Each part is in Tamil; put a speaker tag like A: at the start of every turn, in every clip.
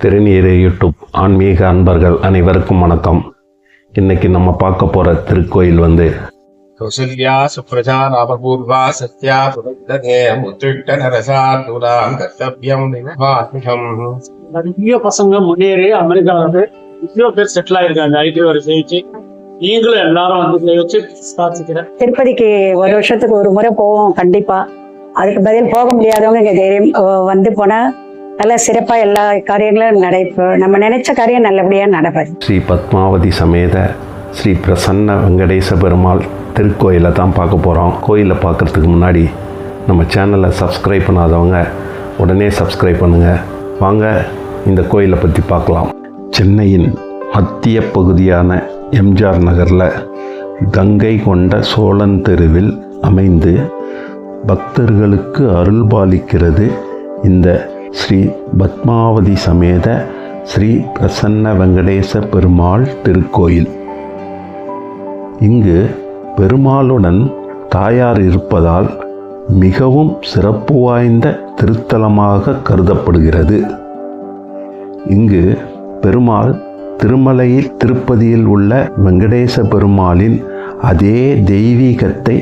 A: திருநீறு யூடியூப் ஆன்மீக அன்பர்கள் அனைவருக்கும் வணக்கம். இன்னைக்கு நம்ம பார்க்க போகிற திருக்கோயில்
B: கௌசல்யா சுப்ரஜா ராமபூர்வா சத்யா புரந்ததே முத்திட்ட நரசார்துலாம் கர்த்தவ்யம் நிர்வாத்மிகம்.
C: நிறைய பசங்க முன்னேறி அமெரிக்காவில் இவ்வளோ பேர் செட்டில் ஆயிருக்காங்க. ஐடி வரை செய்ச்சு நீங்களும் எல்லாரும் வந்து வச்சு சாதிக்கிறேன்.
D: திருப்பதிக்கு ஒரு வருஷத்துக்கு ஒரு முறை போவோம் கண்டிப்பா. அதுக்கு பதில் போக முடியாதவங்க இங்க தைரியம் வந்து போனா நல்ல சிறப்பா எல்லா காரியங்களும் நம்ம நினைச்ச காரியம் நல்லபடியா நடப்பாது.
A: ஸ்ரீ பத்மாவதி சமேத ஸ்ரீ பிரசன்ன வெங்கடேச பெருமாள் திருக்கோயிலை தான் பார்க்க போகிறோம். கோயிலை பார்க்குறதுக்கு முன்னாடி நம்ம சேனலை சப்ஸ்கிரைப் பண்ணாதவங்க உடனே சப்ஸ்கிரைப் பண்ணுங்கள். வாங்க இந்த கோயிலை பற்றி பார்க்கலாம். சென்னையின் மத்திய பகுதியான எம்ஜிஆர் நகரில் கங்கை கொண்ட சோழன் தெருவில் அமைந்து பக்தர்களுக்கு அருள்பாலிக்கிறது இந்த ஸ்ரீ பத்மாவதி சமேத ஸ்ரீ பிரசன்ன வெங்கடேச பெருமாள் திருக்கோயில். இங்கு பெருமாளுடன் தாயார் இருப்பதால் மிகவும் சிறப்பு வாய்ந்த திருத்தலமாக கருதப்படுகிறது. இங்கு பெருமாள் திருமலையில் திருப்பதியில் உள்ள வெங்கடேச பெருமாளின் அதே தெய்வீகத்தை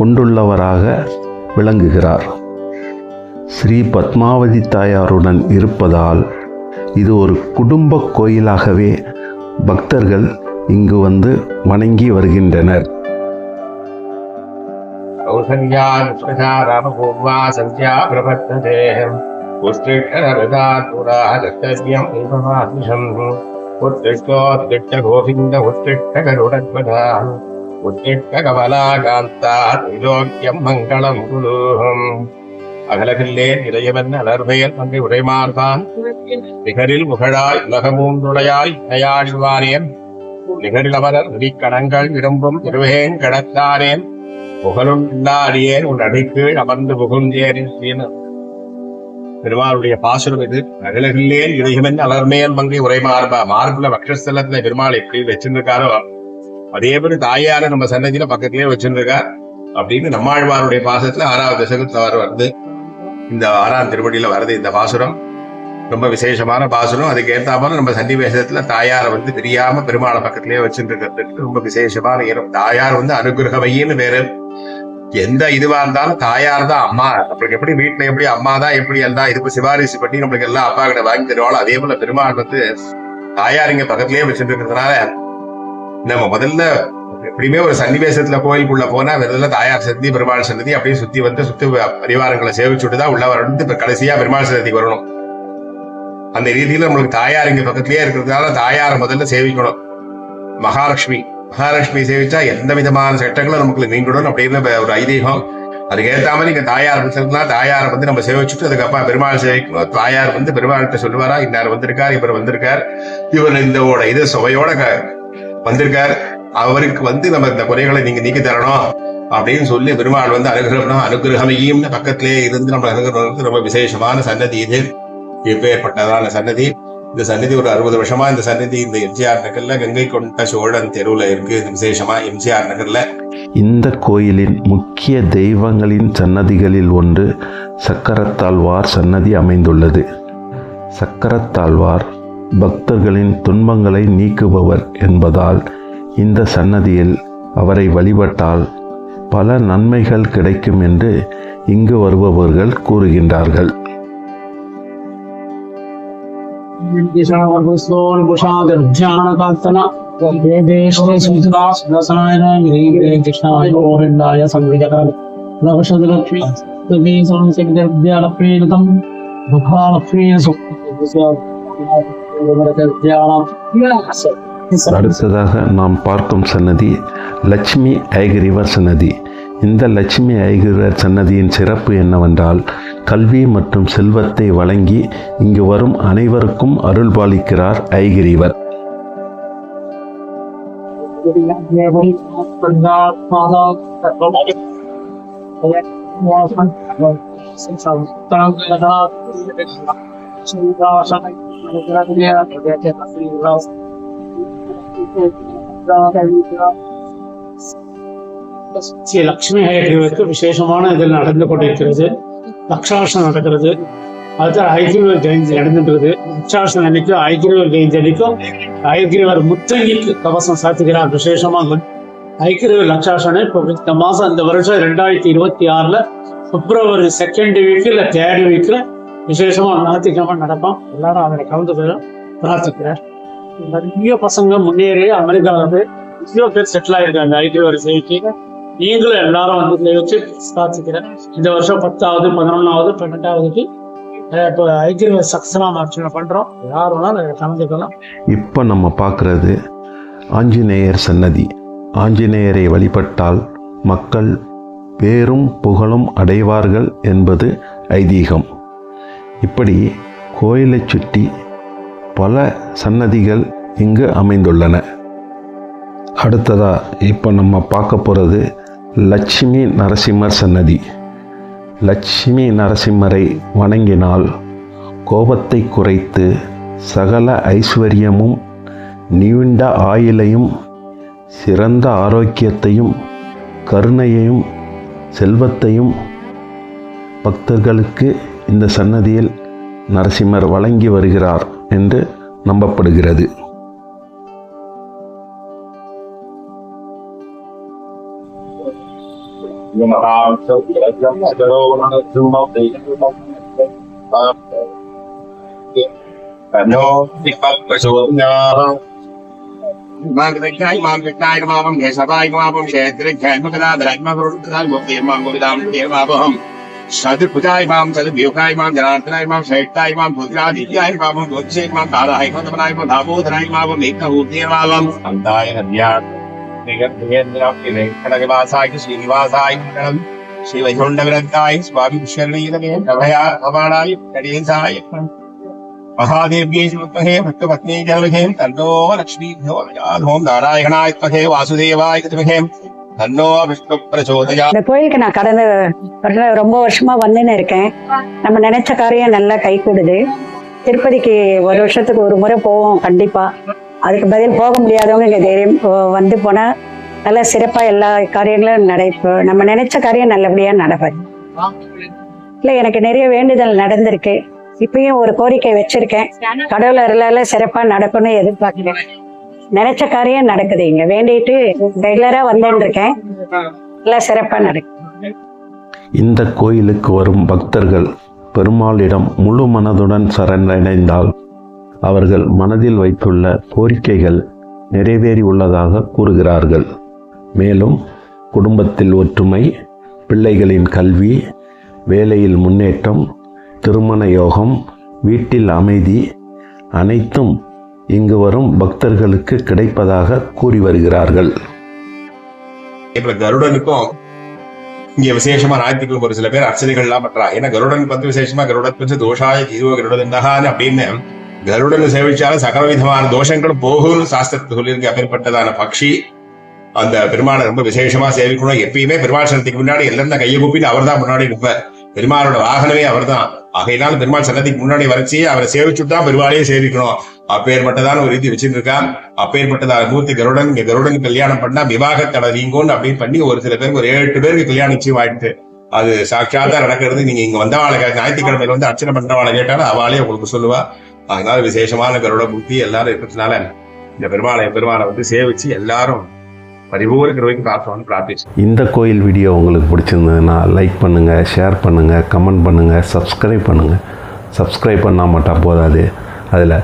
A: கொண்டுள்ளவராக விளங்குகிறார். ஸ்ரீ பத்மாவதி தாயாருடன் இருப்பதால் இது ஒரு குடும்ப கோயிலாகவே பக்தர்கள் இங்கு வந்து வணங்கி வருகின்றனர்.
B: கௌசல்யா சுப்ரஜா ராமபூர்வா சத்யா பிரபத்ததே முத்திட்ட நரசார்துலாம் கர்த்தவ்யம் நிர்வாத்மிகம். உத்திஷ்டோத்திஷ்ட கோவிந்த உத்திஷ்ட கருடத்வஜா உத்திஷ்ட கமலாகாந்தா திரிலோக்கியம் மங்களம் குருஹம். அகலகில்லே நிலையமென்ன அலர்மையல் மங்கை உரைமார்தான் நிகரில் முகழாய் உலகமூன்றுடையாய் நயாழ்வானேன் நிகரில் அமரர் நெறிக்கணங்கள் விரும்பும் திருவேன் கடத்தானேன் புகழும் இல்லாடியேன் உன் அடிக்கீழ் அமர்ந்து புகுந்தேன். பெருமாளுடைய பாசுரம் இது. அகலகில்லேன் இளையமென் அலர்மையல் மங்கை உரைமார்பா. மார்புல வக்ஷஸ்தலத்துல பெருமாள் எப்படி வச்சிருக்காரோ அதே மாதிரி தாயார நம்ம சன்னதியில பக்கத்திலேயே வச்சிருக்கார் அப்படின்னு நம்மாழ்வாருடைய பாசத்துல 6வது தசகத்துல வருது. இந்த 6ஆம் திருவடியில வருது இந்த பாசுரம். ரொம்ப விசேஷமான பாசுரம். அதுக்கு ஏற்றாமல் நம்ம சன்னிவேசத்துல தாயாரை வந்து பிரியாம பெருமாளை பக்கத்திலேயே வச்சுருக்கிறதுக்கு ரொம்ப விசேஷமான இடம். தாயார் வந்து அனுகிரகமையின்னு வேறு எந்த இதுவா இருந்தாலும் தாயார் தான் அம்மா. நம்மளுக்கு எப்படி வீட்டுல எப்படி அம்மா தான் எப்படி எல்லாம் இதுக்கு சிபாரிசு பண்ணி நம்மளுக்கு எல்லாம் அப்பா கிட்ட வாங்கி தருவாளோ அதே போல பெருமாள் வந்து தாயார் இங்க பக்கத்திலேயே வச்சுட்டு இருக்கிறதுனால நம்ம முதல்ல எப்படியுமே ஒரு சன்னிவேசத்துல கோயிலுக்குள்ள போனா வெறும் தாயார் சந்தி பெருமாள் சன்னதி அப்படியே சுத்தி பரிவாரங்களை சேவிச்சுட்டு தான் உள்ள வரணும். இப்ப கடைசியா பெருமாள் சன்னதிக்கு வரணும். அந்த ரீதியில நம்மளுக்கு தாயார் இங்க பக்கத்திலேயே இருக்கிறதுனால தாயாரை முதல்ல சேவிக்கணும். மகாலட்சுமி சேவிச்சா எந்த விதமான சட்டங்களும் நமக்கு நீங்கணும் அப்படின்னு ஒரு ஐதீகம். அதுக்கு ஏற்றாம நீங்க தாயார் தாயாரை வந்து நம்ம சேவிச்சுட்டு அதுக்கப்புறம் பெருமாள் சேவிக்கணும். தாயார் வந்து பெருமாள்கிட்ட சொல்லுவாரா, இன்னார் வந்திருக்கார், இவர் வந்திருக்கார், இவர் இந்த இது சுவையோட வந்திருக்கார், அவருக்கு வந்து நம்ம இந்த குறைகளை நீங்க நீக்கி தரணும் அப்படின்னு சொல்லி பெருமாள் வந்து அனுகிரகமையும் பக்கத்திலே இருந்து நம்ம அனுகிரகம். ரொம்ப விசேஷமான சன்னதி இது. இப்பேற்பட்டதான சன்னதி. இந்த சன்னதி ஒரு 60 வருஷமா இந்த சன்னதி இந்த எம்ஜிஆர் நகர்ல கங்கை கொண்ட சோழன் தெருவுல இருக்கு. இது விசேஷமா எம்ஜிஆர் நகர்ல.
A: இந்த கோயிலின் முக்கிய தெய்வங்களின் சன்னதிகளில் ஒன்று சக்கரத்தாழ்வார் சன்னதி அமைந்துள்ளது. சக்கரத்தாழ்வார் பக்தர்களின் துன்பங்களை நீக்குபவர் என்பதால் இந்த சன்னதியில் அவரை வழிபட்டால் பல நன்மைகள் கிடைக்கும் என்று இங்கு வருபவர்கள் கூறுகின்றார்கள். அடுத்ததாக நாம் பார்க்கும் சன்னதி லட்சுமி ஐகிரிவர் சன்னதி. இந்த லட்சுமி ஐகிரிவர் சன்னதியின் சிறப்பு என்னவென்றால் கல்வி மற்றும் செல்வத்தை வழங்கி இங்கு வரும் அனைவருக்கும் அருள்பாலிக்கிறார் ஐகிரிவர்.
C: ஸ்ரீ லட்சுமி ஐகிரிவருக்கு விசேஷமான இதில் நடந்து கொண்டிருக்கிறது. லக்ஷாசனம் நடக்கிறது. அது ஐக்கிரவர் ஜெயந்தி நடந்துட்டு இருக்குது. உச்சாசனம் அன்னைக்கும் ஐக்கிரவர் ஜெயந்தி அன்னைக்கும் ஐக்கிரவர் முத்தங்கிக்கு கவசம் சாத்துகிறார். விசேஷமாக ஐக்கிரவர் லட்சாசனம் இப்போ இந்த மாதம் இந்த வருஷம் 2026 பிப்ரவரி 2nd வீக் இல்லை 3rd வீக்கில் விசேஷமாக ஞாயிற்றுக்கிழமை நடக்கும். எல்லாரும் அதில் கலந்துக்கிறோம், பிரார்த்திக்கிறேன். நிறைய பசங்க முன்னேறி அமெரிக்காவில் எவ்வளோ பேர் செட்டில் ஆகிருக்காங்க ஐக்கிரவர் சேவைக்கு. நீங்களும் எல்லாரும் வந்து சேவிச்சு பிரார்த்திக்கிறேன். இந்த வருஷம் 10வது 11வது 12வதுக்கு இப்போ ஐக்கிரவர் சக்சனாக அர்ச்சனை பண்ணுறோம். யார் வேணாலும் கலந்துக்கலாம்.
A: இப்போ நம்ம பார்க்குறது ஆஞ்சநேயர் சன்னதி. ஆஞ்சநேயரை வழிபட்டால் மக்கள் பேரும் புகழும் அடைவார்கள் என்பது ஐதீகம். இப்படி கோயிலை சுற்றி பல சன்னதிகள் இங்கு அமைந்துள்ளன. அடுத்ததாக இப்போ நம்ம பார்க்க போகிறது லட்சுமி நரசிம்மர் சன்னதி. லட்சுமி நரசிம்மரை வணங்கினால் கோபத்தை குறைத்து சகல ஐஸ்வர்யமும் நீண்ட ஆயுளையும் சிறந்த ஆரோக்கியத்தையும் கருணையையும் செல்வத்தையும் பக்தர்களுக்கு இந்த சன்னதியில் நரசிம்மர் வழங்கி வருகிறார் என்று நம்பப்படுகிறது.
B: சதுர்புஜாய் மாம் சதுர்வியூகாய் மாம் ஜனார்த்தனாய் மாம் சைட்டாய் மாம் புத்ராதித்யாய் மாம் கோத்சேக் மாம் தாராய் கோதமனாய் மாம் தாபோதராய் மாம் ஏகூர்த்திய மாம் அந்தாய ஹத்யாத் கடகவாசாய் ஸ்ரீனிவாசாய் ஸ்ரீ வைகுண்ட விரக்தாய் சுவாமி விஸ்வர்ணீதமே பிரபயா பவானாய் கடேசாய் महादेव्यै सुमहे भक्तपत्नी जलमहे तन्नो लक्ष्मीभ्यो ओम नारायणाय तथे वासुदेवाय तथे तन्नो विष्णु प्रचोदयात्.
D: இந்த கோயிலுக்கு நான் கடந்த ரொம்ப வருஷமா வந்துன்னு இருக்கேன். நம்ம நினைச்ச காரியம் நல்லா கை கூடுது. திருப்பதிக்கு ஒரு வருஷத்துக்கு ஒரு முறை போவோம் கண்டிப்பா. அதுக்கு பதில் போக முடியாதவங்க இங்க தைரியம் வந்து போனா நல்லா சிறப்பா எல்லா காரியங்களும் நடைபெறும். நம்ம நினைச்ச காரியம் நல்லபடியா நடக்கும். இல்ல எனக்கு நிறைய வேண்டுதல் நடந்திருக்கு. இப்பயும் ஒரு கோரிக்கை வச்சிருக்கேன். கடவுள் அருளால சிறப்பா நடக்கும்னு எதிர்பார்க்கிறேன். நினைச்ச காரியம் நடக்குது. இங்க வேண்டிட்டு ரெகுலரா வந்துட்டு இருக்கேன். எல்லாம் சிறப்பா நடக்கும்.
A: இந்த கோயிலுக்கு வரும் பக்தர்கள் பெருமாளிடம் முழு மனதுடன் சரணடைந்தால் அவர்கள் மனதில் வைத்துள்ள கோரிக்கைகள் நிறைவேறி உள்ளதாக கூறுகிறார்கள். மேலும் குடும்பத்தில் ஒற்றுமை, பிள்ளைகளின் கல்வி, வேலையில் முன்னேற்றம், திருமண யோகம், வீட்டில் அமைதி அனைத்தும் இங்கு வரும் பக்தர்களுக்கு கிடைப்பதாக கூறி வருகிறார்கள்.
B: கருடனுக்கும் இங்க விசேஷமா ஞாயிற்றுக்கிழமை ஒரு சில பேர் அர்ச்சனைகள்லாம் பண்றா. ஏன்னா கருடன் பத்தி விசேஷமா கருடத்து தோஷாய ஜீவ கருடன்தான் அப்படின்னு கருடன் சேவிச்சாலும் சகல விதமான தோஷங்களும் போகும்னு சாஸ்திரத்தை சொல்லியிருக்கு. அப்பேற்பட்டதான பக்ஷி அந்த பெருமாளை ரொம்ப விசேஷமா சேவிக்கணும். எப்பயுமே பெருமாள் சன்னதிக்கு முன்னாடி எல்லாரும் கையை கூப்பிட்டு அவர் தான் முன்னாடி இருப்பார். பெருமாளோட வாகனமே அவர் தான். ஆகையினாலும் பெருமாள் சன்னதிக்கு முன்னாடி வரைச்சி அவரை சேவிச்சுட்டா பெருமாளையே சேவிக்கணும். அப்பேற்பட்டதான ஒரு ரீதி வச்சுட்டு இருக்கான். அப்பேற்பட்டதான மூர்த்தி கருடன். இங்க கருடன் கல்யாணம் பண்ணா விவாகத்தடை நீங்கோன்னு அப்படின்னு பண்ணி ஒரு சில பேருக்கு ஒரு 7 பேருக்கு கல்யாணம் நிச்சயம் ஆயிடுச்சு. அது சாட்சாத்தா நடக்கிறது. நீங்க இங்க வந்தவாளை ஞாயிற்றுக்கிழமையில வந்து அர்ச்சனை பண்றவாளை கேட்டாலும் அவளே உங்களுக்கு சொல்லுவா. அதனால விசேஷமான கருட மூர்த்தி எல்லாரும் இருக்கிறதுனால இந்த பெருமாளை வந்து சேவிச்சு எல்லாரும் பரிபூர்ண கிருபைக்கு பிரார்த்திச்சு.
A: இந்த கோயில் வீடியோ உங்களுக்கு பிடிச்சிருந்ததுன்னா லைக் பண்ணுங்கள், ஷேர் பண்ணுங்கள், கமெண்ட் பண்ணுங்கள், சப்ஸ்கிரைப் பண்ணுங்கள். சப்ஸ்கிரைப் பண்ணால் மட்டும் போதாது, அதில்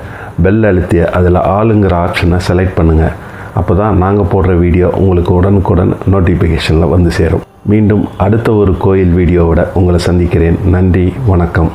A: பெல் அழுத்தி அதில் ஆளுங்கிற ஆப்ஷனை செலக்ட் பண்ணுங்கள். அப்போ தான் நாங்கள் போடுற வீடியோ உங்களுக்கு உடனுக்குடன் நோட்டிஃபிகேஷனில் வந்து சேரும். மீண்டும் அடுத்த ஒரு கோயில் வீடியோவோட உங்களை சந்திக்கிறேன். நன்றி, வணக்கம்.